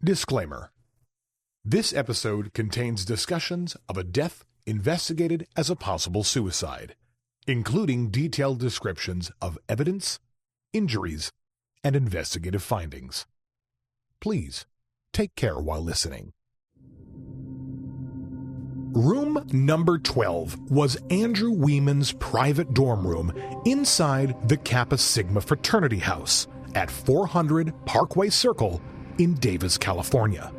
Disclaimer. This episode contains discussions of a death investigated as a possible suicide, including detailed descriptions of evidence, injuries, and investigative findings. Please take care while listening. Room number 12 was Andrew Wieman's private dorm room inside the Kappa Sigma fraternity house at 400 Parkway Circle in Davis, California.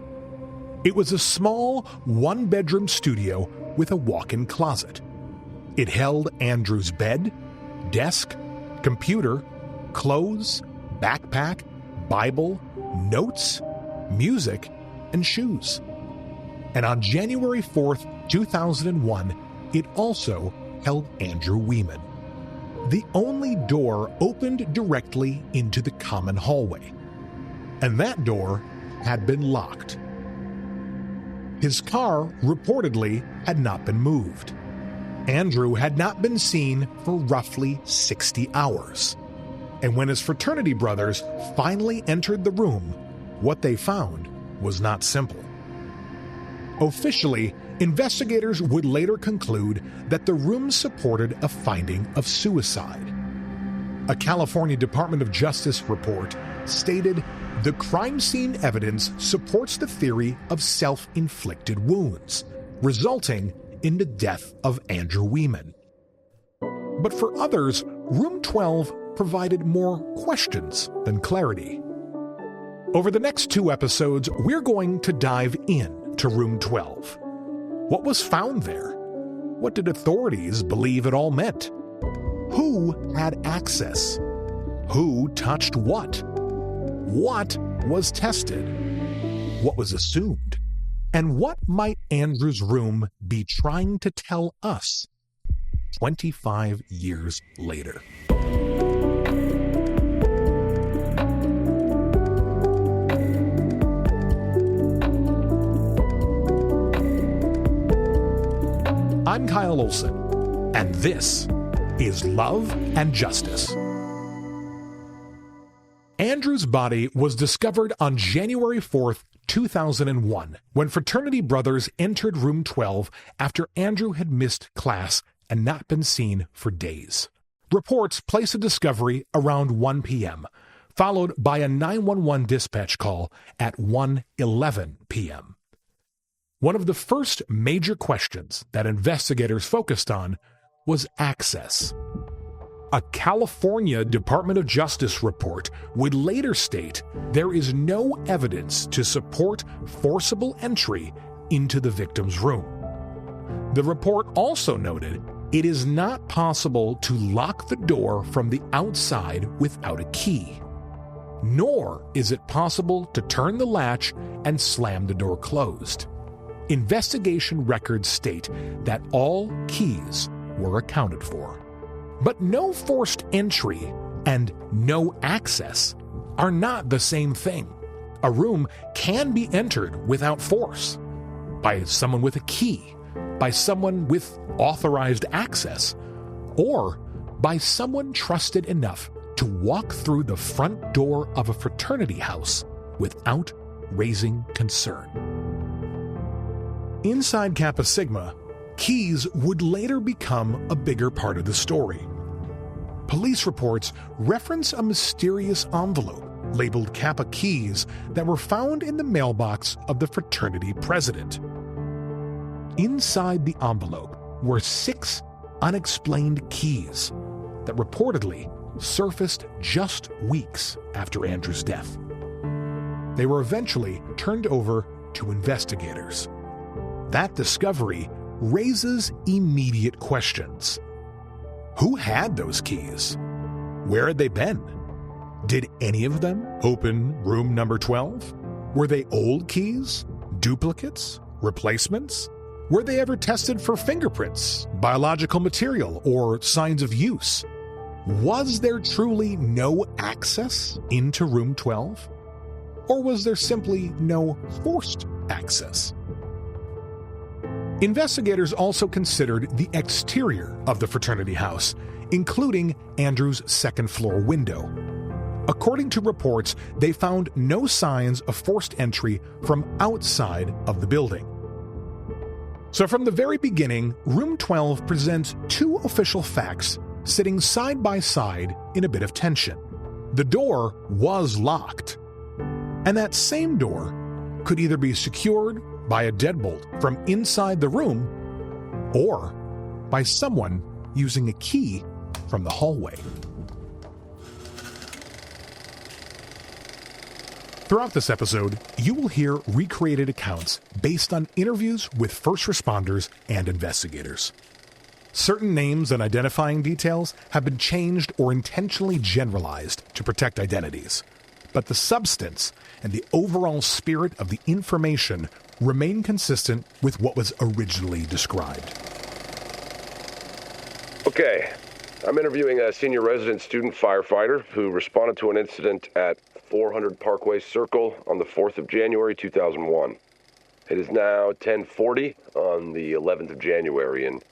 It was a small one-bedroom studio with a walk-in closet. It held Andrew's bed, desk, computer, clothes, backpack, Bible, notes, music, and shoes. And on January 4th, 2001, it also held Andrew Wieman. The only door opened directly into the common hallway, and that door had been locked. His car reportedly had not been moved. Andrew had not been seen for roughly 60 hours. And when his fraternity brothers finally entered the room, what they found was not simple. Officially, investigators would later conclude that the room supported a finding of suicide. A California Department of Justice report stated the crime scene evidence supports the theory of self-inflicted wounds, resulting in the death of Andrew Wieman. But for others, Room 12 provided more questions than clarity. Over the next 2 episodes, we're going to dive in to Room 12. What was found there? What did authorities believe it all meant? Who had access? Who touched what? What was tested? What was assumed? And what might Andrew's room be trying to tell us 25 years later? I'm Kyle Olson, and this is Love and Justice. Andrew's body was discovered on January 4th, 2001, when fraternity brothers entered Room 12 after Andrew had missed class and not been seen for days. Reports place a discovery around 1 p.m., followed by a 911 dispatch call at 1:11 p.m. One of the first major questions that investigators focused on was access. A California Department of Justice report would later state there is no evidence to support forcible entry into the victim's room. The report also noted it is not possible to lock the door from the outside without a key, nor is it possible to turn the latch and slam the door closed. Investigation records state that all keys were accounted for. But no forced entry and no access are not the same thing. A room can be entered without force, by someone with a key, by someone with authorized access, or by someone trusted enough to walk through the front door of a fraternity house without raising concern. Inside Kappa Sigma, keys would later become a bigger part of the story. Police reports reference a mysterious envelope labeled Kappa keys that were found in the mailbox of the fraternity president. Inside the envelope were 6 unexplained keys that reportedly surfaced just weeks after Andrew's death. They were eventually turned over to investigators. That discovery raises immediate questions. Who had those keys? Where had they been? Did any of them open room number 12? Were they old keys? Duplicates? Replacements? Were they ever tested for fingerprints, biological material, or signs of use? Was there truly no access into room 12? Or was there simply no forced access? Investigators also considered the exterior of the fraternity house, including Andrew's second-floor window. According to reports, they found no signs of forced entry from outside of the building. So from the very beginning, Room 12 presents two official facts sitting side by side in a bit of tension. The door was locked, and that same door could either be secured by a deadbolt from inside the room or by someone using a key from the hallway. Throughout this episode, you will hear recreated accounts based on interviews with first responders and investigators. Certain names and identifying details have been changed or intentionally generalized to protect identities, but the substance and the overall spirit of the information remain consistent with what was originally described. Okay, I'm interviewing a senior resident student firefighter who responded to an incident at 400 Parkway Circle on the 4th of January 2001. It is now 10:40 on the 11th of January, and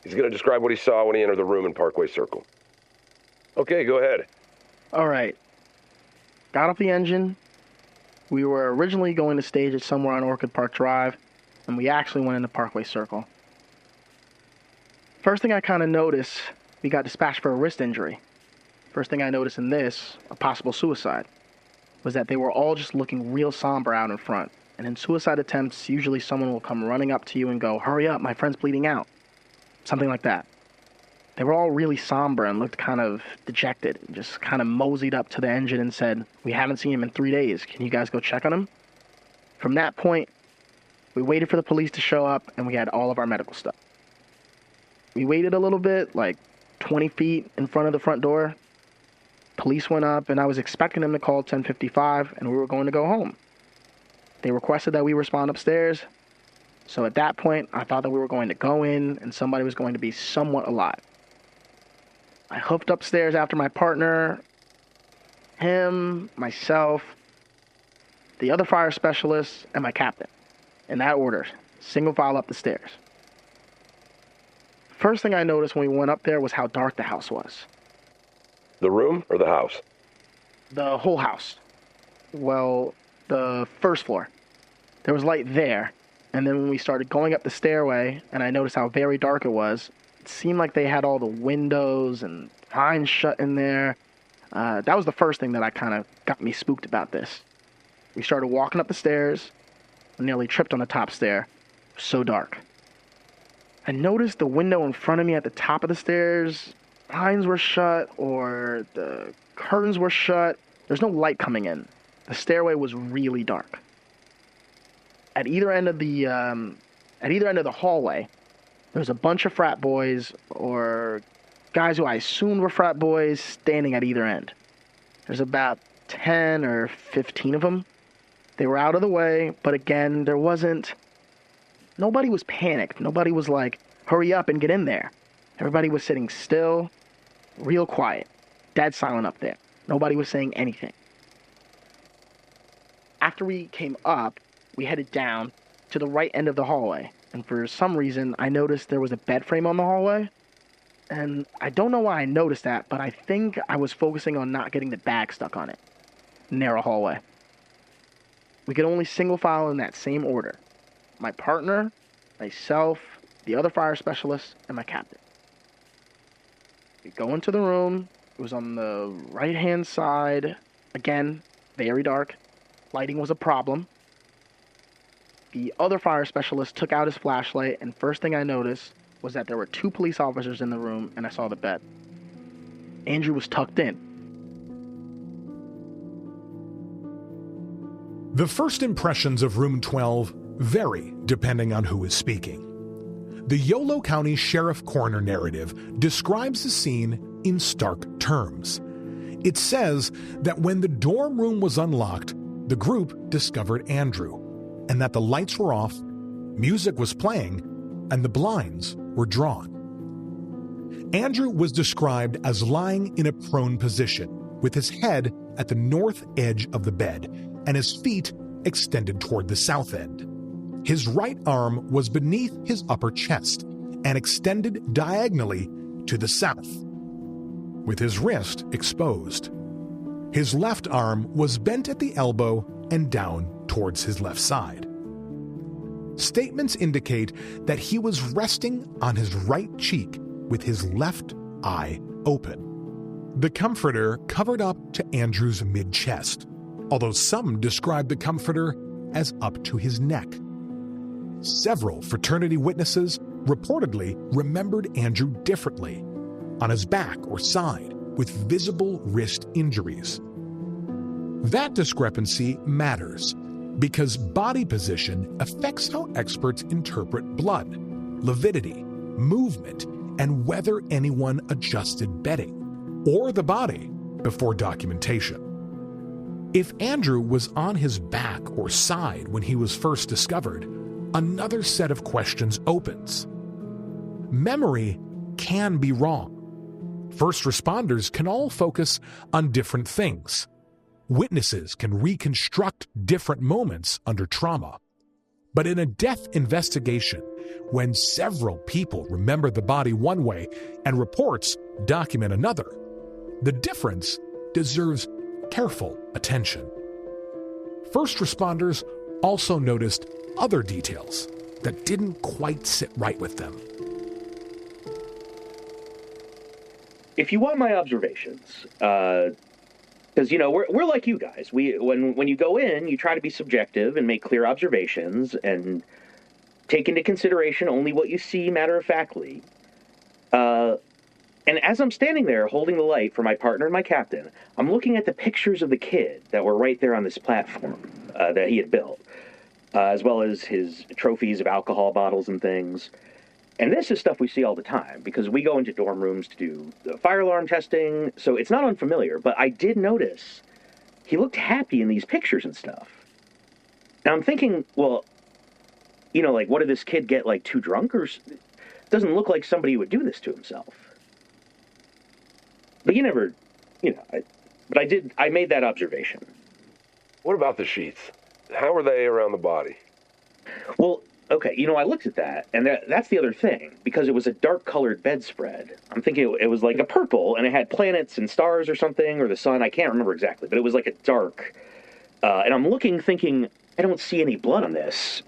he's going to describe what he saw when he entered the room in Parkway Circle. Okay, go ahead. All right. Got off the engine. We were originally going to stage it somewhere on Orchid Park Drive, and we actually went into Parkway Circle. First thing I kind of noticed, we got dispatched for a wrist injury. First thing I noticed in this, a possible suicide, was that they were all just looking real somber out in front. And in suicide attempts, usually someone will come running up to you and go, "Hurry up, my friend's bleeding out." Something like that. They were all really somber and looked kind of dejected, and just kind of moseyed up to the engine and said, "We haven't seen him in 3 days. Can you guys go check on him?" From that point, we waited for the police to show up, and we had all of our medical stuff. We waited a little bit, like 20 feet in front of the front door. Police went up, and I was expecting them to call 10:55, and we were going to go home. They requested that we respond upstairs, so at that point, I thought that we were going to go in, and somebody was going to be somewhat alive. I hoofed upstairs after my partner, him, myself, the other fire specialist, and my captain. In that order, single file up the stairs. First thing I noticed when we went up there was how dark the house was. The room or the house? The whole house. Well, the first floor. There was light there, and then when we started going up the stairway, and I noticed how very dark it was, it seemed like they had all the windows and blinds shut in there. That was the first thing that I kind of got me spooked about this. We started walking up the stairs, and nearly tripped on the top stair. It was so dark. I noticed the window in front of me at the top of the stairs, blinds were shut or the curtains were shut. There's no light coming in. The stairway was really dark. At either end of the hallway, there was a bunch of frat boys or guys who I assumed were frat boys standing at either end. There's about 10 or 15 of them. They were out of the way, but again, nobody was panicked. Nobody was like, "Hurry up and get in there." Everybody was sitting still, real quiet, dead silent up there. Nobody was saying anything. After we came up, we headed down to the right end of the hallway. And for some reason, I noticed there was a bed frame on the hallway. And I don't know why I noticed that, but I think I was focusing on not getting the bag stuck on it. Narrow hallway. We could only single file in that same order. My partner, myself, the other fire specialist, and my captain. We go into the room. It was on the right-hand side. Again, very dark. Lighting was a problem. The other fire specialist took out his flashlight, and first thing I noticed was that there were 2 police officers in the room, and I saw the bed. Andrew was tucked in. The first impressions of Room 12 vary depending on who is speaking. The Yolo County Sheriff Coroner narrative describes the scene in stark terms. It says that when the dorm room was unlocked, the group discovered Andrew, and that the lights were off, music was playing, and the blinds were drawn. Andrew was described as lying in a prone position, with his head at the north edge of the bed, and his feet extended toward the south end. His right arm was beneath his upper chest and extended diagonally to the south, with his wrist exposed. His left arm was bent at the elbow and down towards his left side. Statements indicate that he was resting on his right cheek with his left eye open. The comforter covered up to Andrew's mid-chest, although some describe the comforter as up to his neck. Several fraternity witnesses reportedly remembered Andrew differently, on his back or side, with visible wrist injuries. That discrepancy matters because body position affects how experts interpret blood, lividity, movement, and whether anyone adjusted bedding or the body before documentation. If Andrew was on his back or side when he was first discovered, another set of questions opens. Memory can be wrong. First responders can all focus on different things. Witnesses can reconstruct different moments under trauma. But in a death investigation, when several people remember the body one way and reports document another, the difference deserves careful attention. First responders also noticed other details that didn't quite sit right with them. If you want my observations, because, you know, we're like you guys. When you go in, you try to be subjective and make clear observations and take into consideration only what you see matter-of-factly. And as I'm standing there holding the light for my partner and my captain, I'm looking at the pictures of the kid that were right there on this platform that he had built, as well as his trophies of alcohol bottles and things. And this is stuff we see all the time, because we go into dorm rooms to do the fire alarm testing, so it's not unfamiliar, but I did notice he looked happy in these pictures and stuff. Now I'm thinking, well, you know, like, what did this kid get, like, too drunk? Or it doesn't look like somebody would do this to himself. But you never, you know, I made that observation. What about the sheets? How are they around the body? Well, okay, you know, I looked at that, and that's the other thing, because it was a dark-colored bedspread. I'm thinking it was like a purple, and it had planets and stars or something, or the sun, I can't remember exactly, but it was like a dark, and I'm looking, thinking, I don't see any blood on this,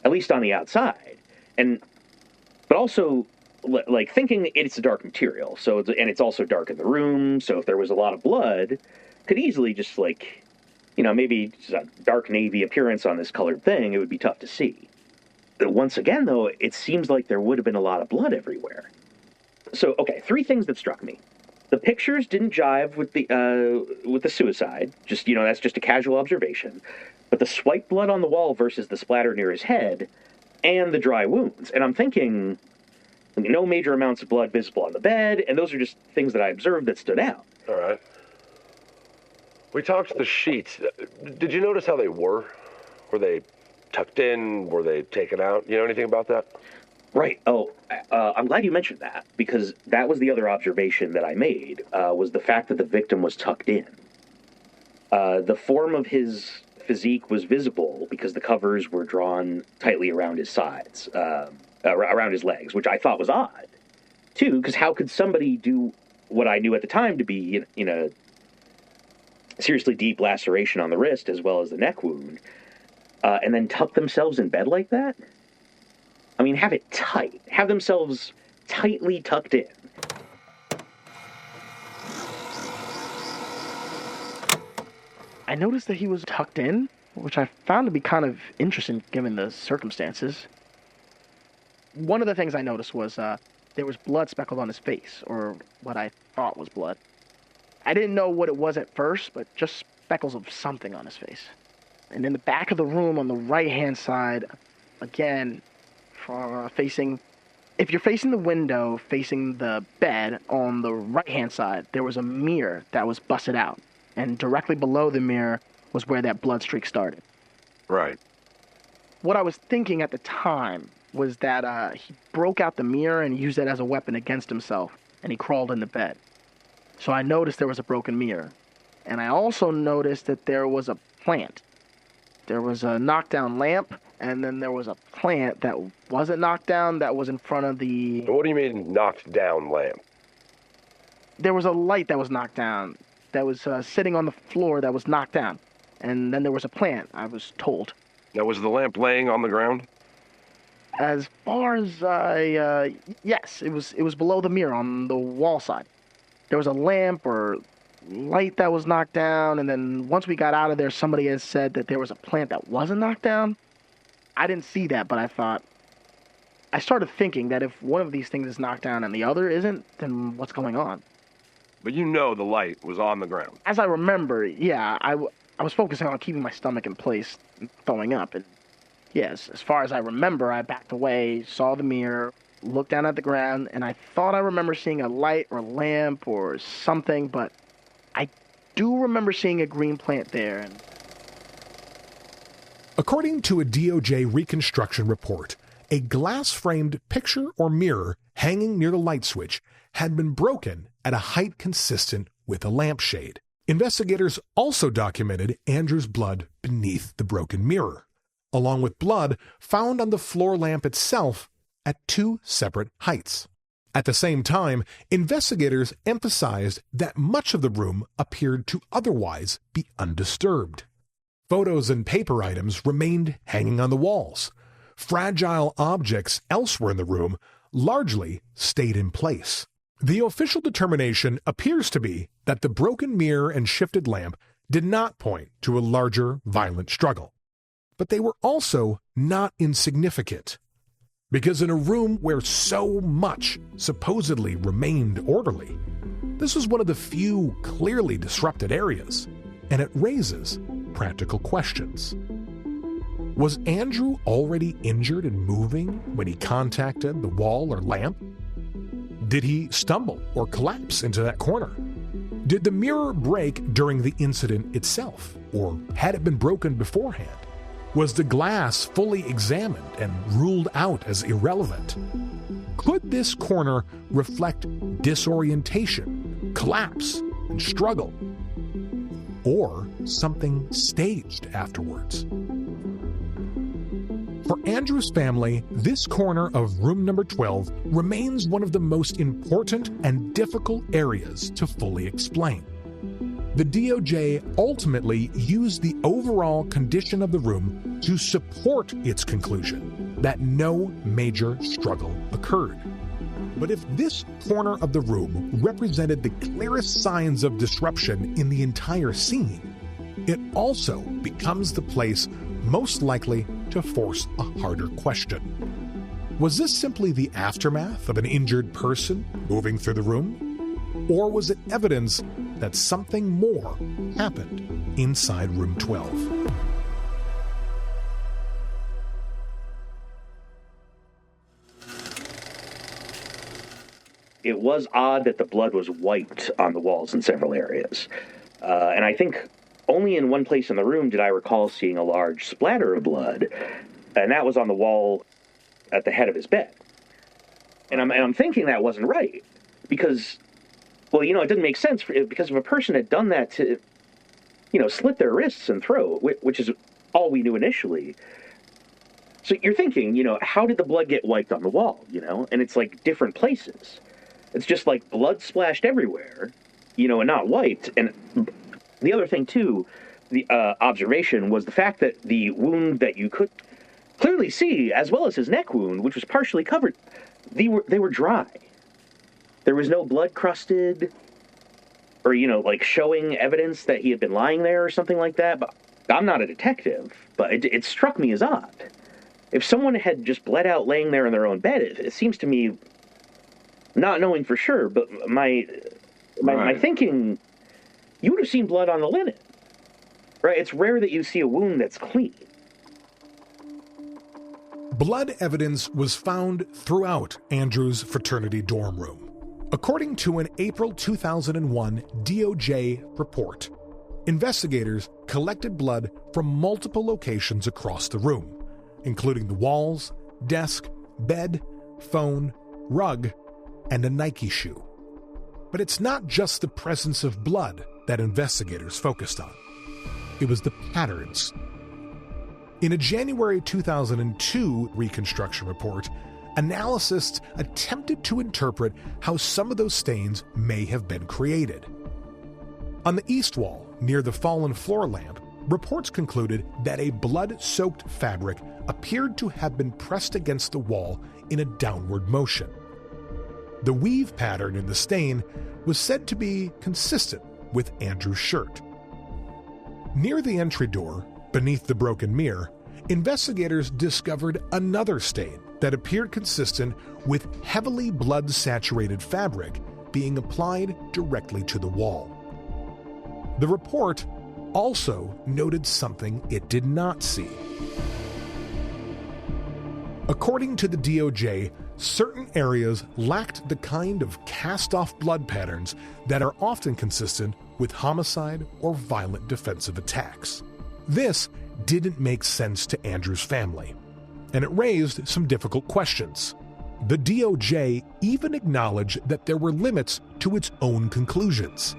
at least on the outside, but also, like, thinking it's a dark material, so, and it's also dark in the room, so if there was a lot of blood, could easily just, like, you know, maybe just a dark navy appearance on this colored thing, it would be tough to see. Once again, though, it seems like there would have been a lot of blood everywhere. So, okay, 3 things that struck me. The pictures didn't jive with the suicide. Just, you know, that's just a casual observation. But the swipe blood on the wall versus the splatter near his head and the dry wounds. And I'm thinking, no major amounts of blood visible on the bed, and those are just things that I observed that stood out. All right. We talked the sheets. Did you notice how they were? Were they tucked in? Were they taken out? You know anything about that? Right. Oh, I'm glad you mentioned that, because that was the other observation that I made, was the fact that the victim was tucked in. The form of his physique was visible because the covers were drawn tightly around his sides, around his legs, which I thought was odd, too, because how could somebody do what I knew at the time to be, in a seriously deep laceration on the wrist as well as the neck wound, and then tuck themselves in bed like that? I mean, have it tight. Have themselves tightly tucked in. I noticed that he was tucked in, which I found to be kind of interesting given the circumstances. One of the things I noticed was there was blood speckled on his face, or what I thought was blood. I didn't know what it was at first, but just speckles of something on his face. And in the back of the room on the right-hand side, again, if you're facing the window, facing the bed, on the right-hand side, there was a mirror that was busted out. And directly below the mirror was where that blood streak started. Right. What I was thinking at the time was that he broke out the mirror and used it as a weapon against himself, and he crawled into bed. So I noticed there was a broken mirror. And I also noticed that there was a plant. There was a knockdown lamp, and then there was a plant that wasn't knocked down that was in front of the... What do you mean, knocked down lamp? There was a light that was knocked down that was sitting on the floor that was knocked down. And then there was a plant, I was told. Now, was the lamp laying on the ground? As far as yes, it was below the mirror on the wall side. There was a lamp or light that was knocked down, and then once we got out of there, somebody had said that there was a plant that wasn't knocked down. I didn't see that, but I started thinking that if one of these things is knocked down and the other isn't, then what's going on? But you know the light was on the ground. As I remember, yeah, I was focusing on keeping my stomach in place, throwing up, and yes, as far as I remember, I backed away, saw the mirror, looked down at the ground, and I thought I remember seeing a light or lamp or something, but I do remember seeing a green plant there. And according to a DOJ reconstruction report, a glass-framed picture or mirror hanging near the light switch had been broken at a height consistent with a lampshade. Investigators also documented Andrew's blood beneath the broken mirror, along with blood found on the floor lamp itself at two separate heights. At the same time, investigators emphasized that much of the room appeared to otherwise be undisturbed. Photos and paper items remained hanging on the walls. Fragile objects elsewhere in the room largely stayed in place. The official determination appears to be that the broken mirror and shifted lamp did not point to a larger, violent struggle. But they were also not insignificant, because in a room where so much supposedly remained orderly, this was one of the few clearly disrupted areas, and it raises practical questions. Was Andrew already injured and moving when he contacted the wall or lamp? Did he stumble or collapse into that corner? Did the mirror break during the incident itself, or had it been broken beforehand? Was the glass fully examined and ruled out as irrelevant? Could this corner reflect disorientation, collapse, and struggle? Or something staged afterwards? For Andrew's family, this corner of room number 12 remains one of the most important and difficult areas to fully explain. The DOJ ultimately used the overall condition of the room to support its conclusion that no major struggle occurred. But if this corner of the room represented the clearest signs of disruption in the entire scene, it also becomes the place most likely to force a harder question. Was this simply the aftermath of an injured person moving through the room? Or was it evidence that something more happened inside room 12? It was odd that the blood was white on the walls in several areas. And I think only in one place in the room did I recall seeing a large splatter of blood, and that was on the wall at the head of his bed. And I'm thinking that wasn't right, because, well, it didn't make sense, because if a person had done that to, slit their wrists and throat, which is all we knew initially. So you're thinking, how did the blood get wiped on the wall, And it's like different places. It's just like blood splashed everywhere, and not wiped. And the other thing, too, the observation was the fact that the wound that you could clearly see, as well as his neck wound, which was partially covered, they were dry. There was no blood crusted or, showing evidence that he had been lying there or something like that. But I'm not a detective, but it struck me as odd. If someone had just bled out laying there in their own bed, it seems to me, not knowing for sure, but my thinking, you would have seen blood on the linen, right? It's rare that you see a wound that's clean. Blood evidence was found throughout Andrew's fraternity dorm room. According to an April 2001 DOJ report, investigators collected blood from multiple locations across the room, including the walls, desk, bed, phone, rug, and a Nike shoe. But it's not just the presence of blood that investigators focused on. It was the patterns. In a January 2002 reconstruction report, analysts attempted to interpret how some of those stains may have been created. On the east wall, near the fallen floor lamp, reports concluded that a blood-soaked fabric appeared to have been pressed against the wall in a downward motion. The weave pattern in the stain was said to be consistent with Andrew's shirt. Near the entry door, beneath the broken mirror, investigators discovered another stain that appeared consistent with heavily blood-saturated fabric being applied directly to the wall. The report also noted something it did not see. According to the DOJ, certain areas lacked the kind of cast-off blood patterns that are often consistent with homicide or violent defensive attacks. This didn't make sense to Andrew's family, and it raised some difficult questions. The DOJ even acknowledged that there were limits to its own conclusions,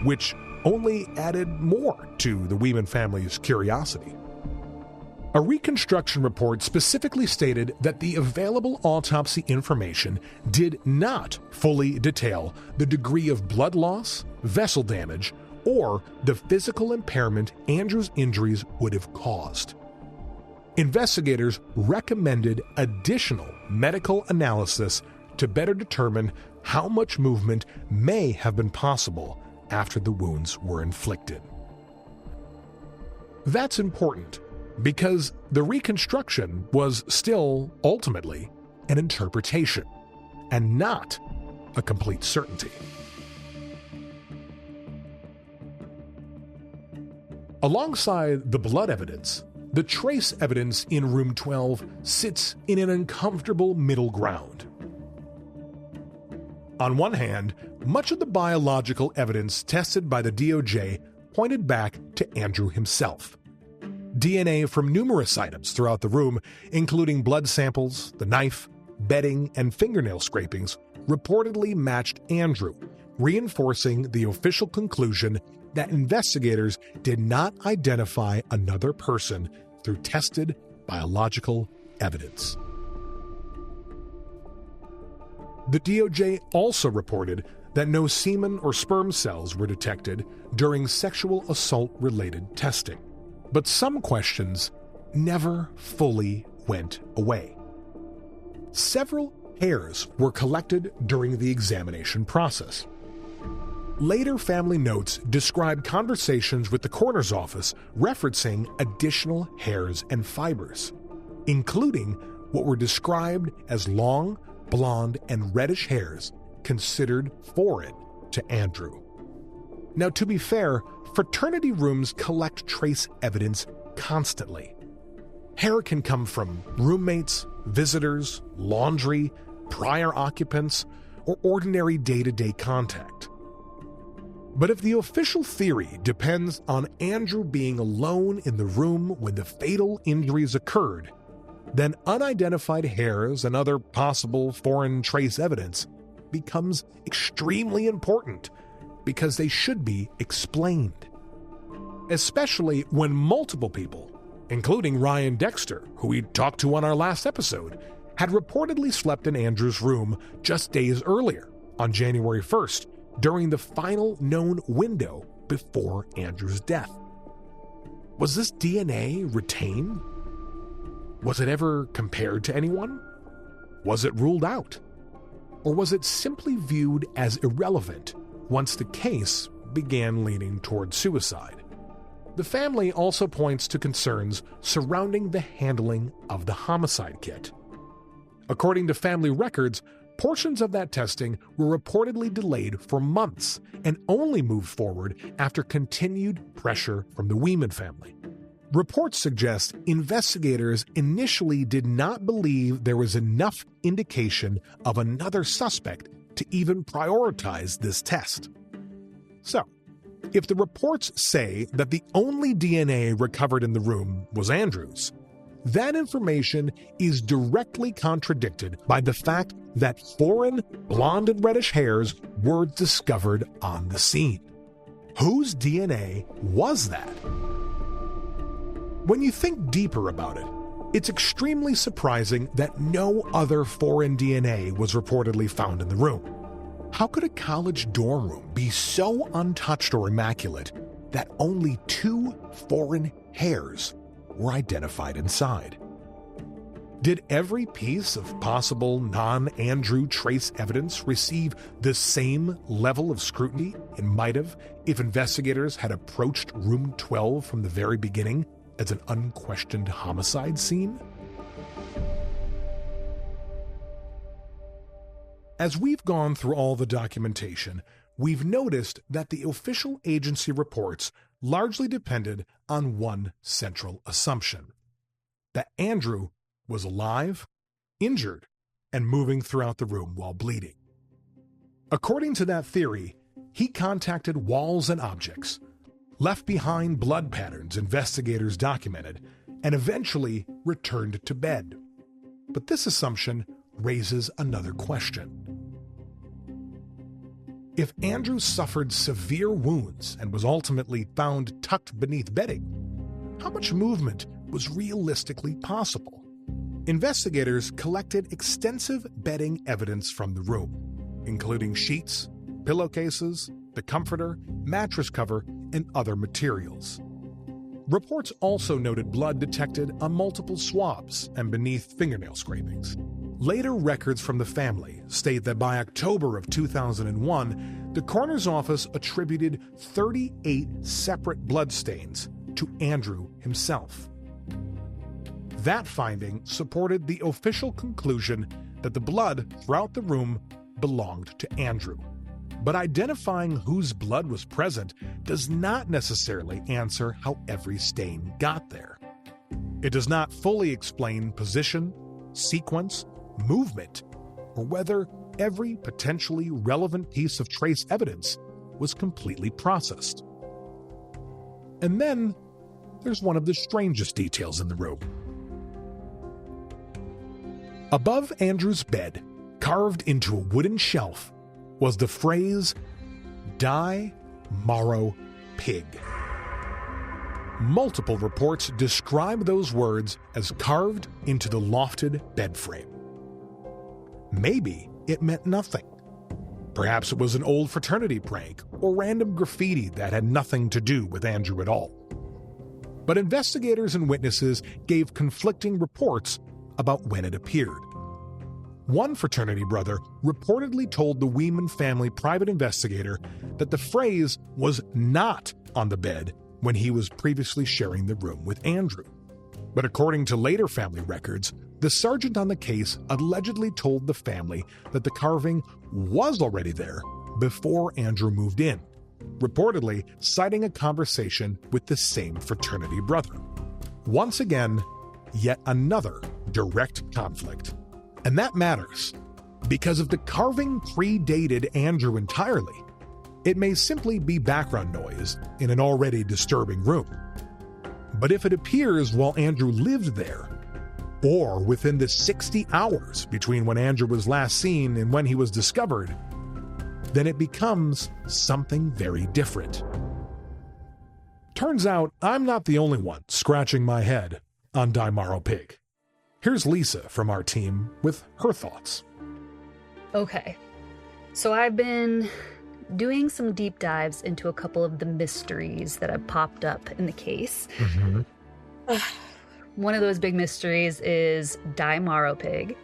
which only added more to the Wieman family's curiosity. A reconstruction report specifically stated that the available autopsy information did not fully detail the degree of blood loss, vessel damage, or the physical impairment Andrew's injuries would have caused. Investigators recommended additional medical analysis to better determine how much movement may have been possible after the wounds were inflicted. That's important because the reconstruction was still ultimately an interpretation and not a complete certainty. Alongside the blood evidence, the trace evidence in room 12 sits in an uncomfortable middle ground. On one hand, much of the biological evidence tested by the DOJ pointed back to Andrew himself. DNA from numerous items throughout the room, including blood samples, the knife, bedding, and fingernail scrapings, reportedly matched Andrew, reinforcing the official conclusion that investigators did not identify another person through tested biological evidence. The DOJ also reported that no semen or sperm cells were detected during sexual assault-related testing. But some questions never fully went away. Several hairs were collected during the examination process. Later family notes described conversations with the coroner's office referencing additional hairs and fibers, including what were described as long, blonde, and reddish hairs considered foreign to Andrew. Now, to be fair, fraternity rooms collect trace evidence constantly. Hair can come from roommates, visitors, laundry, prior occupants, or ordinary day-to-day contact. But if the official theory depends on Andrew being alone in the room when the fatal injuries occurred, then unidentified hairs and other possible foreign trace evidence becomes extremely important because they should be explained. Especially when multiple people, including Ryan Dexter, who we talked to on our last episode, had reportedly slept in Andrew's room just days earlier, on January 1st, during the final known window before Andrew's death. Was this DNA retained? Was it ever compared to anyone? Was it ruled out? Or was it simply viewed as irrelevant once the case began leaning toward suicide? The family also points to concerns surrounding the handling of the homicide kit. According to family records, portions of that testing were reportedly delayed for months and only moved forward after continued pressure from the Wieman family. Reports suggest investigators initially did not believe there was enough indication of another suspect to even prioritize this test. So, if the reports say that the only DNA recovered in the room was Andrew's, that information is directly contradicted by the fact that foreign blonde and reddish hairs were discovered on the scene. Whose DNA was that? When you think deeper about it, it's extremely surprising that no other foreign DNA was reportedly found in the room. How could a college dorm room be so untouched or immaculate that only 2 foreign hairs were identified inside? Did every piece of possible non-Andrew trace evidence receive the same level of scrutiny it might have if investigators had approached room 12 from the very beginning as an unquestioned homicide scene? As we've gone through all the documentation, we've noticed that the official agency reports largely depended on one central assumption: that Andrew was alive, injured, and moving throughout the room while bleeding. According to that theory, he contacted walls and objects, left behind blood patterns investigators documented, and eventually returned to bed. But this assumption raises another question. If Andrew suffered severe wounds and was ultimately found tucked beneath bedding, how much movement was realistically possible? Investigators collected extensive bedding evidence from the room, including sheets, pillowcases, the comforter, mattress cover, and other materials. Reports also noted blood detected on multiple swabs and beneath fingernail scrapings. Later records from the family state that by October of 2001, the coroner's office attributed 38 separate bloodstains to Andrew himself. That finding supported the official conclusion that the blood throughout the room belonged to Andrew. But identifying whose blood was present does not necessarily answer how every stain got there. It does not fully explain position, sequence, movement, or whether every potentially relevant piece of trace evidence was completely processed. And then there's one of the strangest details in the room. Above Andrew's bed, carved into a wooden shelf, was the phrase, "Die MARO PIG." Multiple reports describe those words as carved into the lofted bed frame. Maybe it meant nothing. Perhaps it was an old fraternity prank or random graffiti that had nothing to do with Andrew at all. But investigators and witnesses gave conflicting reports about when it appeared. One fraternity brother reportedly told the Wieman family private investigator that the phrase was not on the bed when he was previously sharing the room with Andrew. But according to later family records, the sergeant on the case allegedly told the family that the carving was already there before Andrew moved in, reportedly citing a conversation with the same fraternity brother. Once again, yet another direct conflict. And that matters, because if the carving predated Andrew entirely, it may simply be background noise in an already disturbing room. But if it appears while Andrew lived there, or within the 60 hours between when Andrew was last seen and when he was discovered, then it becomes something very different. Turns out I'm not the only one scratching my head on Die MARO PIG. Here's Lisa from our team with her thoughts. Okay, so I've been doing some deep dives into a couple of the mysteries that have popped up in the case. One of those big mysteries is Die MARO PIG.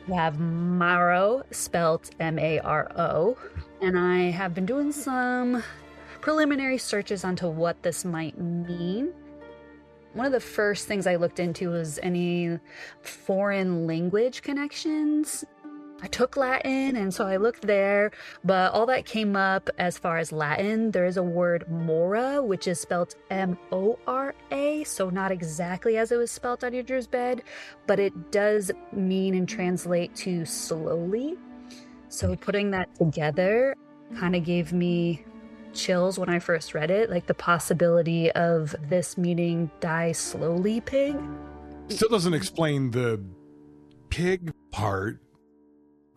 We have MARO, spelt M-A-R-O, and I have been doing some preliminary searches onto what this might mean. One of the first things I looked into was any foreign language connections. I took Latin, and so I looked there, but all that came up as far as Latin, there is a word mora, which is spelled M-O-R-A, so not exactly as it was spelled on Andrew's bed, but it does mean and translate to slowly. So putting that together kind of gave me chills when I first read it, like the possibility of this meaning die slowly pig. Still doesn't explain the pig part.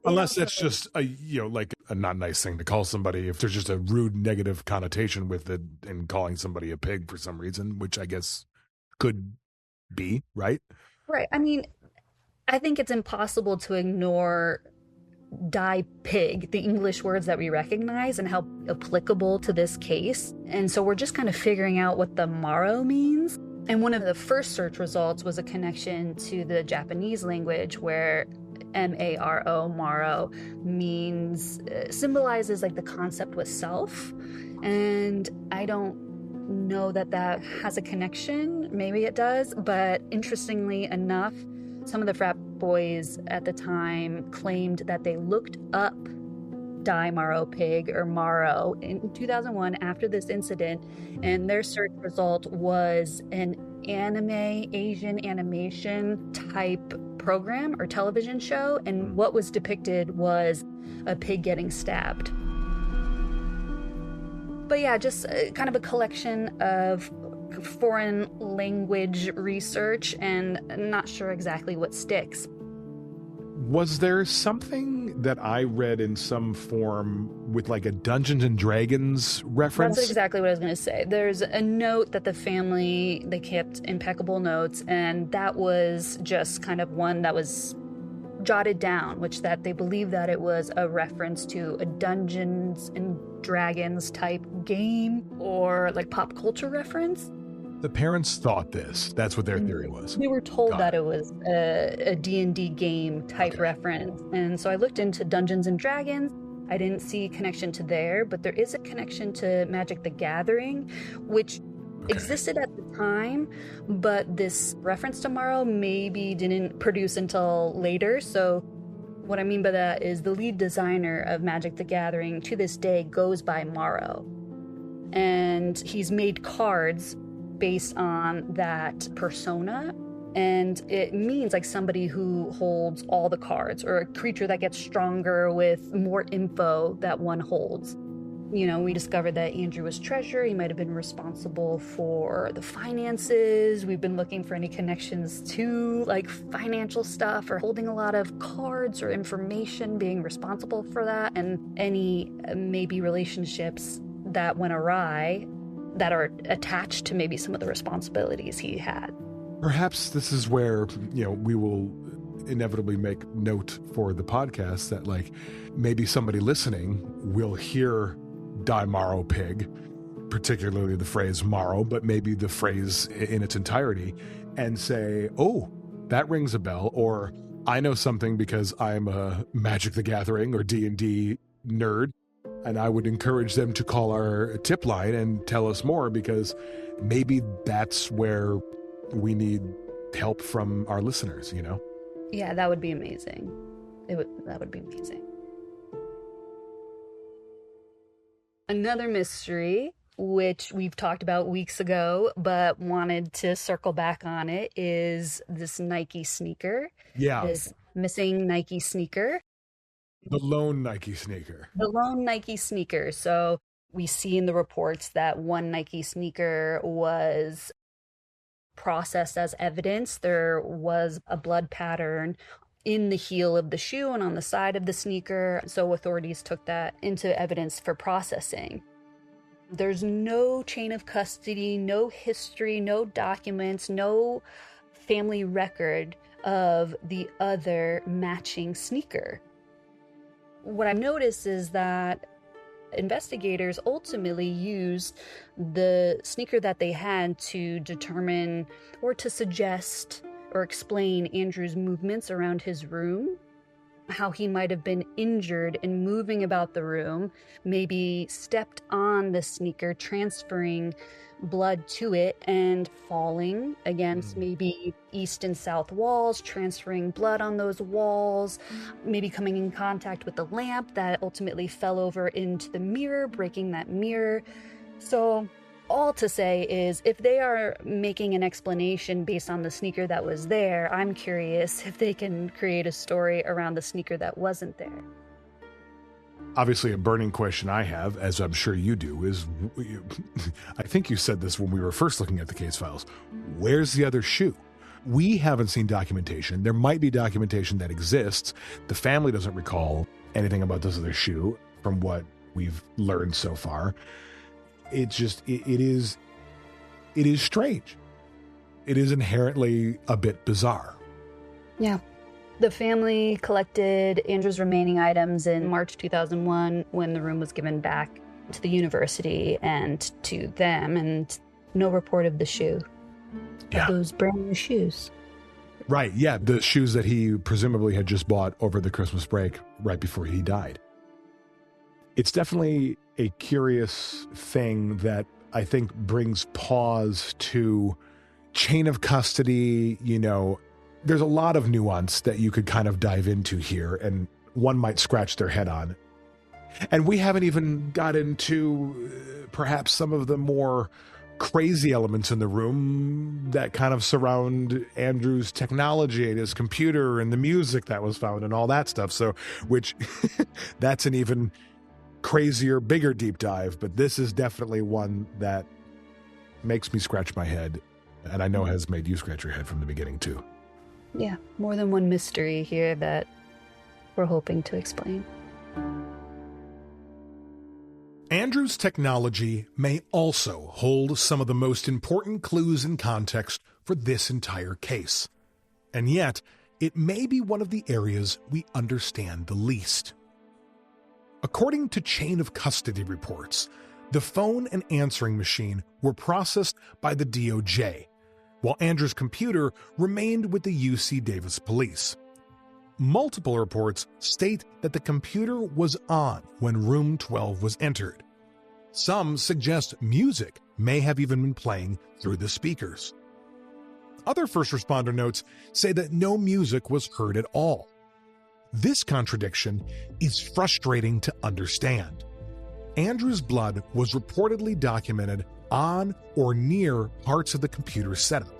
Unless that's just a, like a not nice thing to call somebody, if there's just a rude negative connotation with it and calling somebody a pig for some reason, which I guess could be, right? Right. I mean, I think it's impossible to ignore die pig, the English words that we recognize and how applicable to this case. And so we're just kind of figuring out what the MARO means. And one of the first search results was a connection to the Japanese language where MARO means, symbolizes like the concept with self. And I don't know that has a connection. Maybe it does. But interestingly enough, some of the frat boys at the time claimed that they looked up MARO PIG or MARO in 2001 after this incident, and their search result was an Asian animation type program or television show, and what was depicted was a pig getting stabbed. But yeah, just kind of a collection of foreign language research, and not sure exactly what sticks. Was there something that I read in some form with like a Dungeons and Dragons reference? That's exactly what I was going to say. There's a note that the family, they kept impeccable notes, and that was just kind of one that was jotted down, which that they believe that it was a reference to a Dungeons and Dragons type game or like pop culture reference. The parents thought this. That's what their theory was. They were told that it was a D&D game type reference. And so I looked into Dungeons and Dragons. I didn't see connection to there, but there is a connection to Magic the Gathering, which existed at the time, but this reference to MARO maybe didn't produce until later. So what I mean by that is the lead designer of Magic the Gathering to this day goes by MARO. And he's made cards based on that persona, and it means like somebody who holds all the cards, or a creature that gets stronger with more info that one holds. You know, we discovered that Andrew was treasurer. He might have been responsible for the finances. We've been looking for any connections to like financial stuff or holding a lot of cards or information, being responsible for that, and any maybe relationships that went awry that are attached to maybe some of the responsibilities he had. Perhaps this is where, we will inevitably make note for the podcast that like maybe somebody listening will hear MARO PIG, particularly the phrase MARO, but maybe the phrase in its entirety, and say, oh, that rings a bell, or I know something because I'm a Magic the Gathering or D&D nerd. And I would encourage them to call our tip line and tell us more, because maybe that's where we need help from our listeners, Yeah, that would be amazing. That would be amazing. Another mystery, which we've talked about weeks ago, but wanted to circle back on it, is this Nike sneaker. Yeah. This missing Nike sneaker. The lone Nike sneaker. The lone Nike sneaker. So we see in the reports that one Nike sneaker was processed as evidence. There was a blood pattern in the heel of the shoe and on the side of the sneaker. So authorities took that into evidence for processing. There's no chain of custody, no history, no documents, no family record of the other matching sneaker. What I've noticed is that investigators ultimately used the sneaker that they had to determine or to suggest or explain Andrew's movements around his room, how he might have been injured in moving about the room, maybe stepped on the sneaker, transferring blood to it and falling against maybe east and south walls, transferring blood on those walls, maybe coming in contact with the lamp that ultimately fell over into the mirror, breaking that mirror. So all to say is, if they are making an explanation based on the sneaker that was there, I'm curious if they can create a story around the sneaker that wasn't there. Obviously, a burning question I have, as I'm sure you do, is, I think you said this when we were first looking at the case files, where's the other shoe? We haven't seen documentation. There might be documentation that exists. The family doesn't recall anything about this other shoe from what we've learned so far. It's just, it is strange. It is inherently a bit bizarre. Yeah. The family collected Andrew's remaining items in March 2001 when the room was given back to the university and to them, and no report of the shoe. Yeah. Of those brand new shoes. Right, yeah, the shoes that he presumably had just bought over the Christmas break right before he died. It's definitely a curious thing that I think brings pause to chain of custody. You know, there's a lot of nuance that you could kind of dive into here, and one might scratch their head on. And we haven't even got into perhaps some of the more crazy elements in the room that kind of surround Andrew's technology and his computer and the music that was found and all that stuff. So, which that's an even crazier, bigger deep dive, but this is definitely one that makes me scratch my head, and I know has made you scratch your head from the beginning too. Yeah, more than one mystery here that we're hoping to explain. Andrew's technology may also hold some of the most important clues and context for this entire case. And yet, it may be one of the areas we understand the least. According to chain of custody reports, the phone and answering machine were processed by the DOJ, while Andrew's computer remained with the UC Davis police. Multiple reports state that the computer was on when room 12 was entered. Some suggest music may have even been playing through the speakers. Other first responder notes say that no music was heard at all. This contradiction is frustrating to understand. Andrew's blood was reportedly documented on or near parts of the computer setup,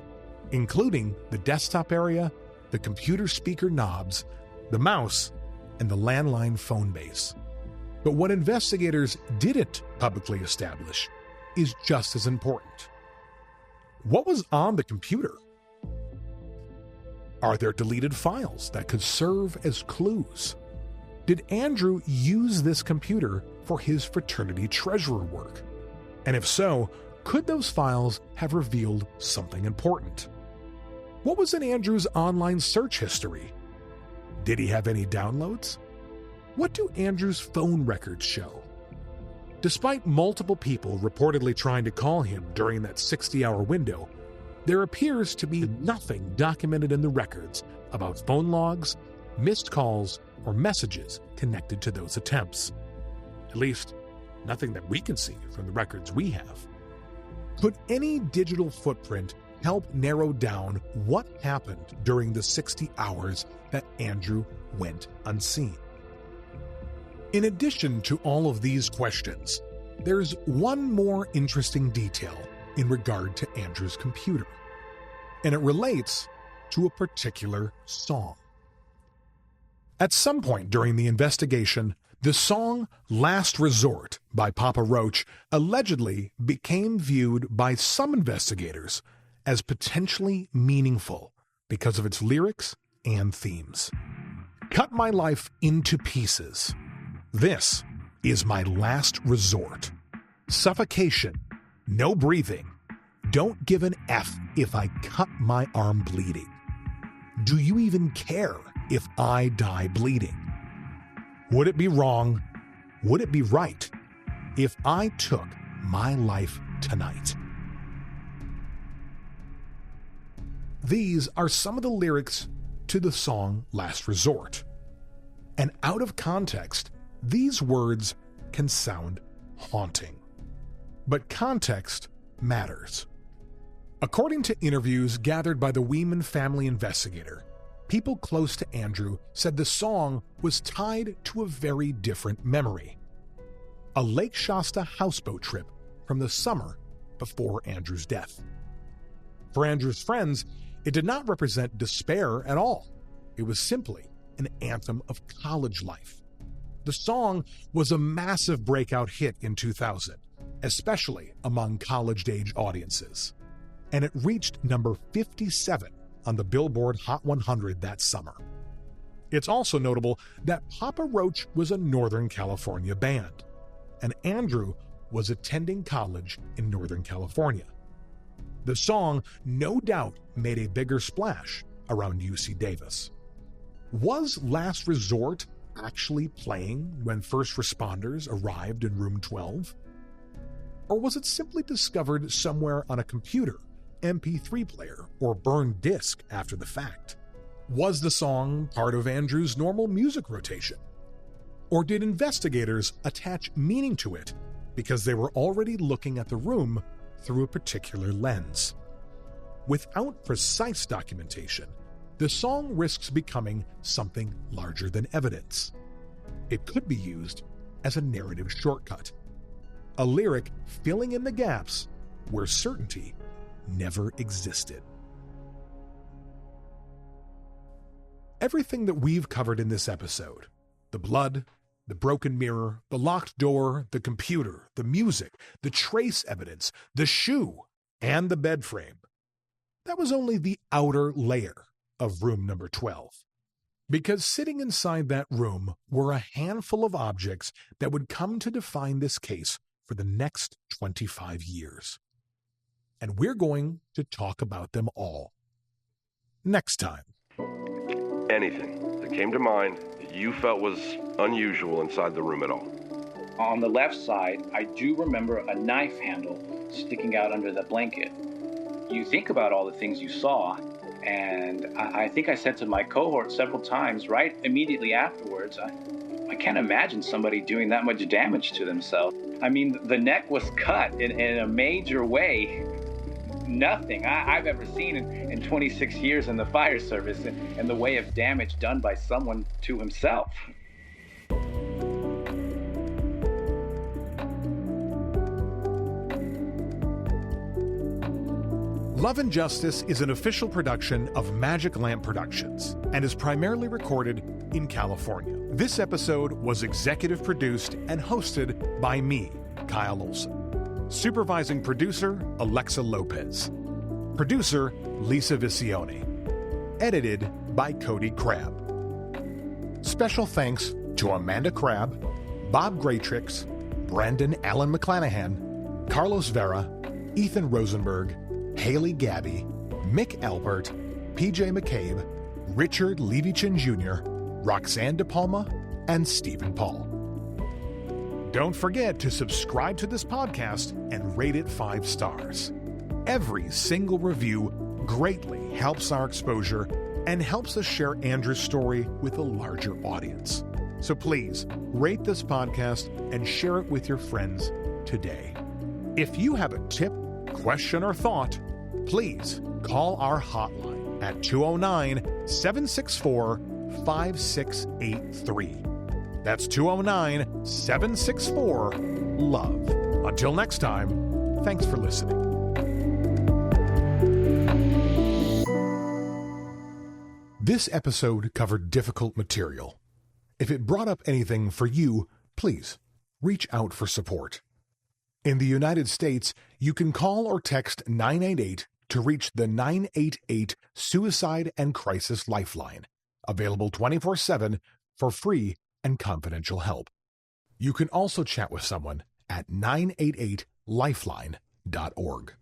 including the desktop area, the computer speaker knobs, the mouse, and the landline phone base. But what investigators didn't publicly establish is just as important. What was on the computer? Are there deleted files that could serve as clues? Did Andrew use this computer for his fraternity treasurer work? And if so, could those files have revealed something important? What was in Andrew's online search history? Did he have any downloads? What do Andrew's phone records show? Despite multiple people reportedly trying to call him during that 60-hour window, there appears to be nothing documented in the records about phone logs, missed calls, or messages connected to those attempts. At least, nothing that we can see from the records we have. Could any digital footprint help narrow down what happened during the 60 hours that Andrew went unseen? In addition to all of these questions, there's one more interesting detail in regard to Andrew's computer, and it relates to a particular song. At some point during the investigation, the song Last Resort by Papa Roach allegedly became viewed by some investigators as potentially meaningful because of its lyrics and themes. Cut my life into pieces. This is my last resort. Suffocation, no breathing. Don't give an F if I cut my arm bleeding. Do you even care if I die bleeding? Would it be wrong? Would it be right if I took my life tonight? These are some of the lyrics to the song Last Resort. And out of context, these words can sound haunting. But context matters. According to interviews gathered by the Wieman family investigator, people close to Andrew said the song was tied to a very different memory. A Lake Shasta houseboat trip from the summer before Andrew's death. For Andrew's friends, it did not represent despair at all. It was simply an anthem of college life. The song was a massive breakout hit in 2000, especially among college-age audiences, and it reached number 57 on the Billboard Hot 100 that summer. It's also notable that Papa Roach was a Northern California band, and Andrew was attending college in Northern California. The song no doubt made a bigger splash around UC Davis. Was Last Resort actually playing when first responders arrived in room 12? Or was it simply discovered somewhere on a computer, MP3 player, or burned disc after the fact? Was the song part of Andrew's normal music rotation? Or did investigators attach meaning to it because they were already looking at the room through a particular lens? Without precise documentation, the song risks becoming something larger than evidence. It could be used as a narrative shortcut, a lyric filling in the gaps where certainty never existed. Everything that we've covered in this episode, the blood, the broken mirror, the locked door, the computer, the music, the trace evidence, the shoe, and the bed frame, that was only the outer layer of room number 12. Because sitting inside that room were a handful of objects that would come to define this case for the next 25 years. And we're going to talk about them all next time. Anything that came to mind that you felt was unusual inside the room at all? On the left side, I do remember a knife handle sticking out under the blanket. You think about all the things you saw, and I think I said to my cohort several times, right immediately afterwards, I can't imagine somebody doing that much damage to themselves. I mean, the neck was cut in a major way. Nothing I've ever seen in 26 years in the fire service and the way of damage done by someone to himself. Love and Justice is an official production of Magic Lamp Productions and is primarily recorded in California. This episode was executive produced and hosted by me, Kyle Olson. Supervising producer, Alexa Lopez. Producer, Lisa Visione. Edited by Cody Crabb. Special thanks to Amanda Crabb, Bob Graytrix, Brandon Allen McClanahan, Carlos Vera, Ethan Rosenberg, Haley Gabby, Mick Albert, PJ McCabe, Richard Levichin Jr., Roxanne De Palma, and Stephen Paul. Don't forget to subscribe to this podcast and rate it 5 stars. Every single review greatly helps our exposure and helps us share Andrew's story with a larger audience. So please rate this podcast and share it with your friends today. If you have a tip, question, or thought, please call our hotline at 209-764-5683. That's 209-764-LOVE. Until next time, thanks for listening. This episode covered difficult material. If it brought up anything for you, please reach out for support. In the United States, you can call or text 988 to reach the 988 Suicide and Crisis Lifeline, available 24/7 for free and confidential help. You can also chat with someone at 988lifeline.org.